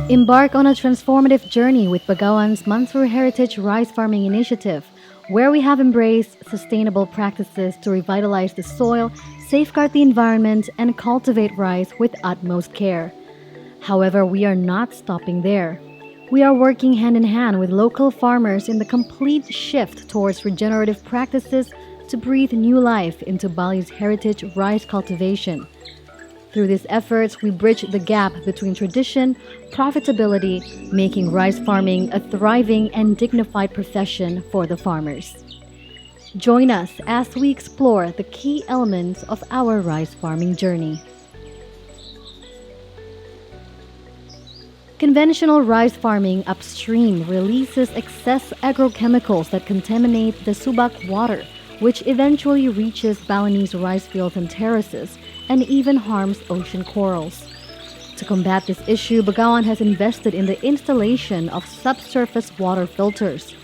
Embark on a transformative journey with Begawan's Mansur Heritage Rice Farming Initiative, where we have embraced sustainable practices to revitalize the soil, safeguard the environment, and cultivate rice with utmost care. However, we are not stopping there. We are working hand in hand with local farmers in the complete shift towards regenerative practices to breathe new life into Bali's heritage rice cultivation. Through these efforts, we bridge the gap between tradition, profitability, making rice farming a thriving and dignified profession for the farmers. Join us as we explore the key elements of our rice farming journey. Conventional rice farming upstream releases excess agrochemicals that contaminate the Subak water, which eventually reaches Balinese rice fields and terraces, and even harms ocean corals. To combat this issue, Begawan has invested in the installation of subsurface water filters.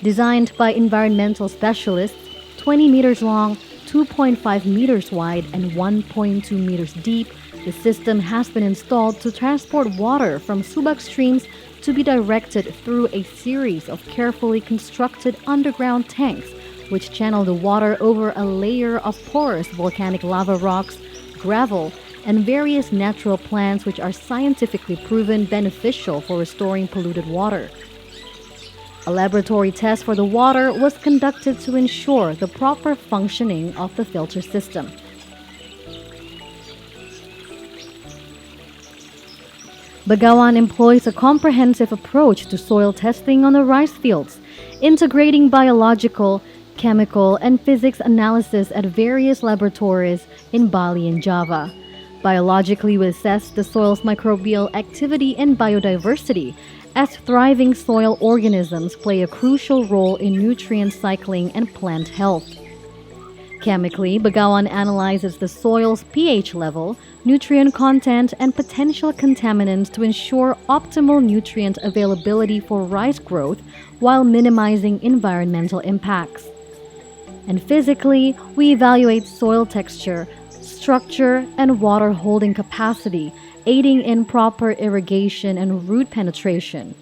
Designed by environmental specialists, 20 meters long, 2.5 meters wide, and 1.2 meters deep, the system has been installed to transport water from Subak streams to be directed through a series of carefully constructed underground tanks, which channel the water over a layer of porous volcanic lava rocks, gravel, and various natural plants which are scientifically proven beneficial for restoring polluted water. A laboratory test for the water was conducted to ensure the proper functioning of the filter system. Begawan employs a comprehensive approach to soil testing on the rice fields, integrating biological, chemical, and physics analysis at various laboratories in Bali and Java. Biologically, we assess the soil's microbial activity and biodiversity, as thriving soil organisms play a crucial role in nutrient cycling and plant health. Chemically, Begawan analyzes the soil's pH level, nutrient content, and potential contaminants to ensure optimal nutrient availability for rice growth while minimizing environmental impacts. And physically, we evaluate soil texture, structure, and water holding capacity, aiding in proper irrigation and root penetration.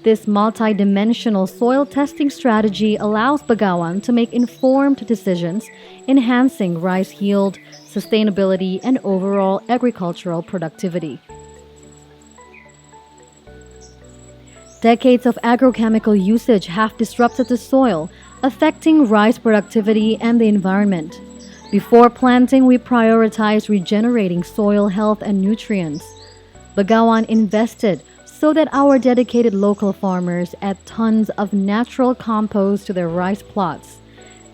This multi-dimensional soil testing strategy allows Begawan to make informed decisions, enhancing rice yield, sustainability, and overall agricultural productivity. Decades of agrochemical usage have disrupted the soil, affecting rice productivity and the environment. Before planting, we prioritize regenerating soil health and nutrients. Begawan invested so that our dedicated local farmers add tons of natural compost to their rice plots.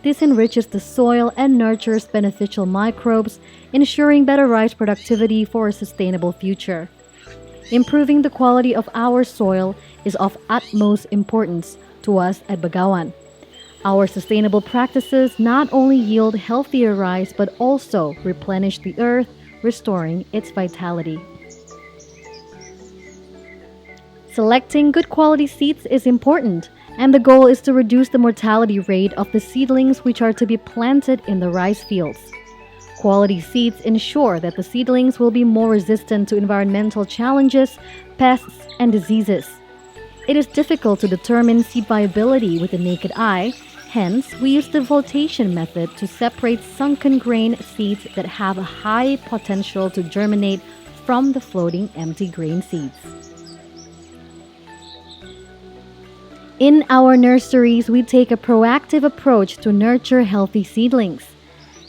This enriches the soil and nurtures beneficial microbes, ensuring better rice productivity for a sustainable future. Improving the quality of our soil is of utmost importance to us at Begawan. Our sustainable practices not only yield healthier rice but also replenish the earth, restoring its vitality. Selecting good quality seeds is important, and the goal is to reduce the mortality rate of the seedlings which are to be planted in the rice fields. Quality seeds ensure that the seedlings will be more resistant to environmental challenges, pests, and diseases. It is difficult to determine seed viability with the naked eye. Hence, we use the flotation method to separate sunken grain seeds that have a high potential to germinate from the floating empty grain seeds. In our nurseries, we take a proactive approach to nurture healthy seedlings.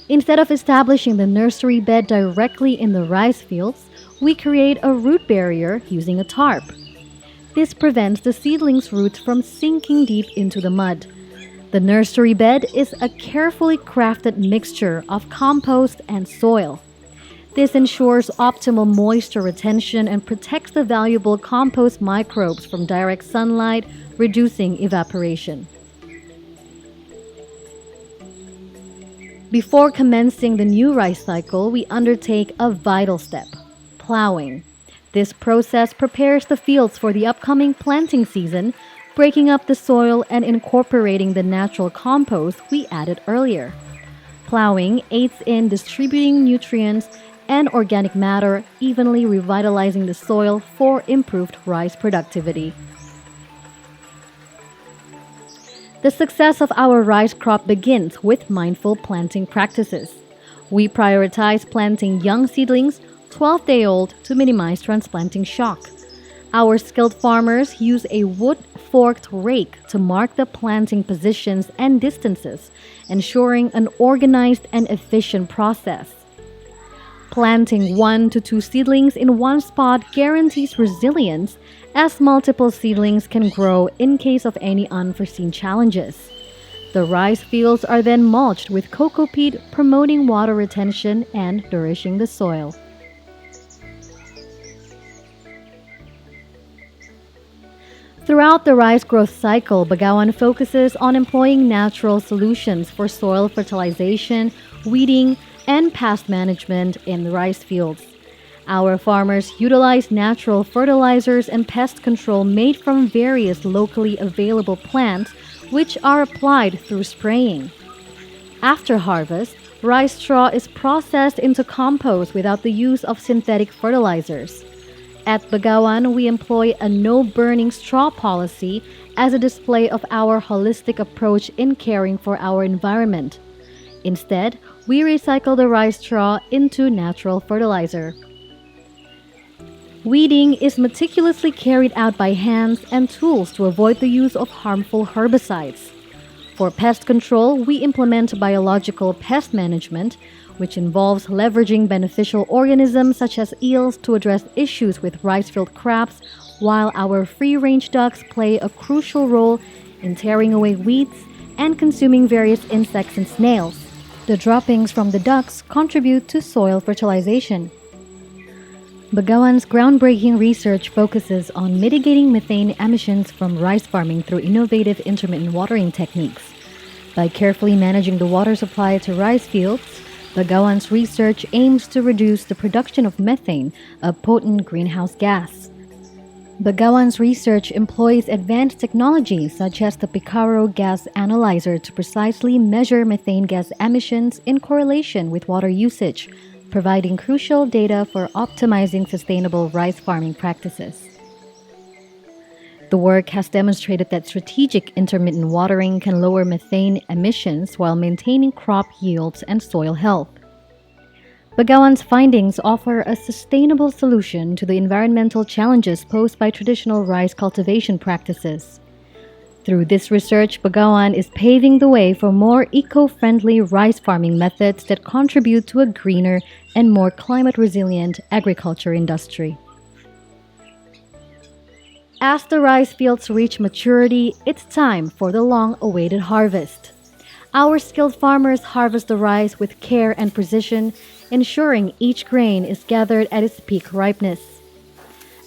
Instead of establishing the nursery bed directly in the rice fields, we create a root barrier using a tarp. This prevents the seedlings' roots from sinking deep into the mud. The nursery bed is a carefully crafted mixture of compost and soil. This ensures optimal moisture retention and protects the valuable compost microbes from direct sunlight, reducing evaporation. Before commencing the new rice cycle, we undertake a vital step: plowing. This process prepares the fields for the upcoming planting season, breaking up the soil and incorporating the natural compost we added earlier. Plowing aids in distributing nutrients and organic matter, evenly revitalizing the soil for improved rice productivity. The success of our rice crop begins with mindful planting practices. We prioritize planting young seedlings 12-day-old to minimize transplanting shock. Our skilled farmers use a wood forked rake to mark the planting positions and distances, ensuring an organized and efficient process. Planting 1 to 2 seedlings in one spot guarantees resilience as multiple seedlings can grow in case of any unforeseen challenges. The rice fields are then mulched with cocoa peat, promoting water retention and nourishing the soil. Throughout the rice growth cycle, Begawan focuses on employing natural solutions for soil fertilization, weeding, and pest management in the rice fields. Our farmers utilize natural fertilizers and pest control made from various locally available plants, which are applied through spraying. After harvest, rice straw is processed into compost without the use of synthetic fertilizers. At Begawan, we employ a no-burning straw policy as a display of our holistic approach in caring for our environment. Instead, we recycle the rice straw into natural fertilizer. Weeding is meticulously carried out by hands and tools to avoid the use of harmful herbicides. For pest control, we implement biological pest management, which involves leveraging beneficial organisms such as eels to address issues with rice-field crabs, while our free-range ducks play a crucial role in tearing away weeds and consuming various insects and snails. The droppings from the ducks contribute to soil fertilization. Begawan's groundbreaking research focuses on mitigating methane emissions from rice farming through innovative intermittent watering techniques. By carefully managing the water supply to rice fields, Begawan's research aims to reduce the production of methane, a potent greenhouse gas. Begawan's research employs advanced technology such as the Picaro gas analyzer to precisely measure methane gas emissions in correlation with water usage, providing crucial data for optimizing sustainable rice farming practices. The work has demonstrated that strategic intermittent watering can lower methane emissions while maintaining crop yields and soil health. Begawan's findings offer a sustainable solution to the environmental challenges posed by traditional rice cultivation practices. Through this research, Begawan is paving the way for more eco-friendly rice farming methods that contribute to a greener and more climate-resilient agriculture industry. As the rice fields reach maturity, it's time for the long-awaited harvest. Our skilled farmers harvest the rice with care and precision, ensuring each grain is gathered at its peak ripeness.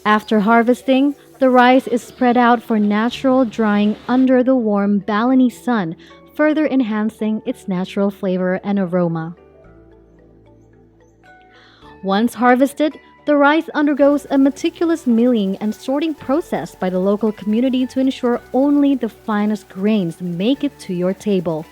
After harvesting, the rice is spread out for natural drying under the warm Balinese sun, further enhancing its natural flavor and aroma. Once harvested, the rice undergoes a meticulous milling and sorting process by the local community to ensure only the finest grains make it to your table.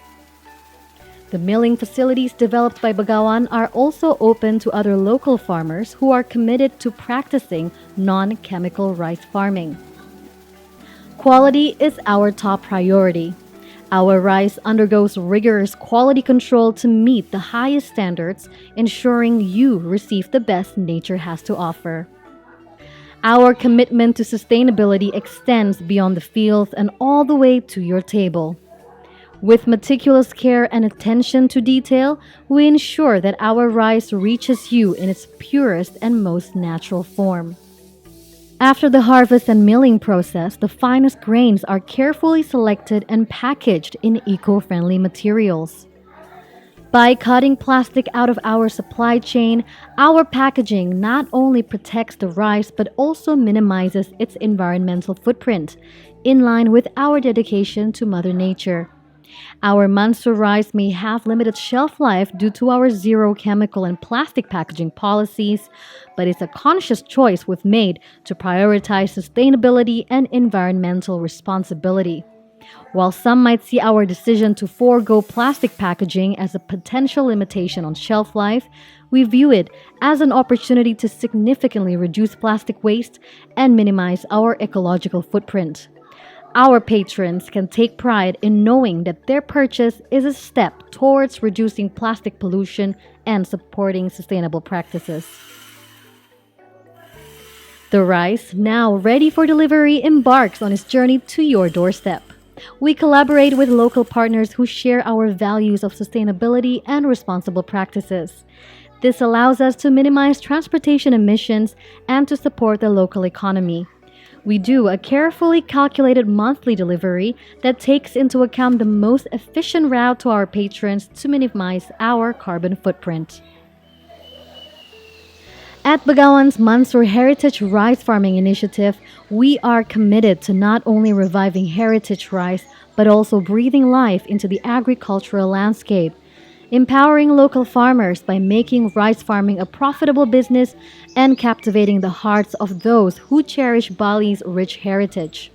The milling facilities developed by Begawan are also open to other local farmers who are committed to practicing non-chemical rice farming. Quality is our top priority. Our rice undergoes rigorous quality control to meet the highest standards, ensuring you receive the best nature has to offer. Our commitment to sustainability extends beyond the fields and all the way to your table. With meticulous care and attention to detail, we ensure that our rice reaches you in its purest and most natural form. After the harvest and milling process, the finest grains are carefully selected and packaged in eco-friendly materials. By cutting plastic out of our supply chain, our packaging not only protects the rice but also minimizes its environmental footprint, in line with our dedication to Mother Nature. Our Monster rice may have limited shelf life due to our zero chemical and plastic packaging policies, but it's a conscious choice we've made to prioritize sustainability and environmental responsibility. While some might see our decision to forego plastic packaging as a potential limitation on shelf life, we view it as an opportunity to significantly reduce plastic waste and minimize our ecological footprint. Our patrons can take pride in knowing that their purchase is a step towards reducing plastic pollution and supporting sustainable practices. The rice, now ready for delivery, embarks on its journey to your doorstep. We collaborate with local partners who share our values of sustainability and responsible practices. This allows us to minimize transportation emissions and to support the local economy. We do a carefully calculated monthly delivery that takes into account the most efficient route to our patrons to minimize our carbon footprint. At Begawan's Mansur Heritage Rice Farming Initiative, we are committed to not only reviving heritage rice, but also breathing life into the agricultural landscape, empowering local farmers by making rice farming a profitable business and captivating the hearts of those who cherish Bali's rich heritage.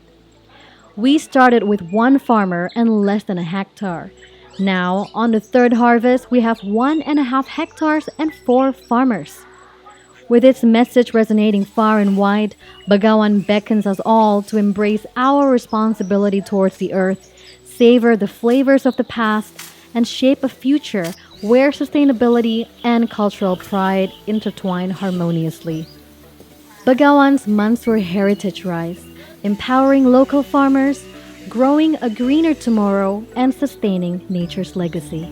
We started with one farmer and less than a hectare. Now, on the third harvest, we have 1.5 hectares and 4 farmers. With its message resonating far and wide, Begawan beckons us all to embrace our responsibility towards the earth, savor the flavors of the past, and shape a future where sustainability and cultural pride intertwine harmoniously. Begawan's Mansur Heritage Rice, empowering local farmers, growing a greener tomorrow, and sustaining nature's legacy.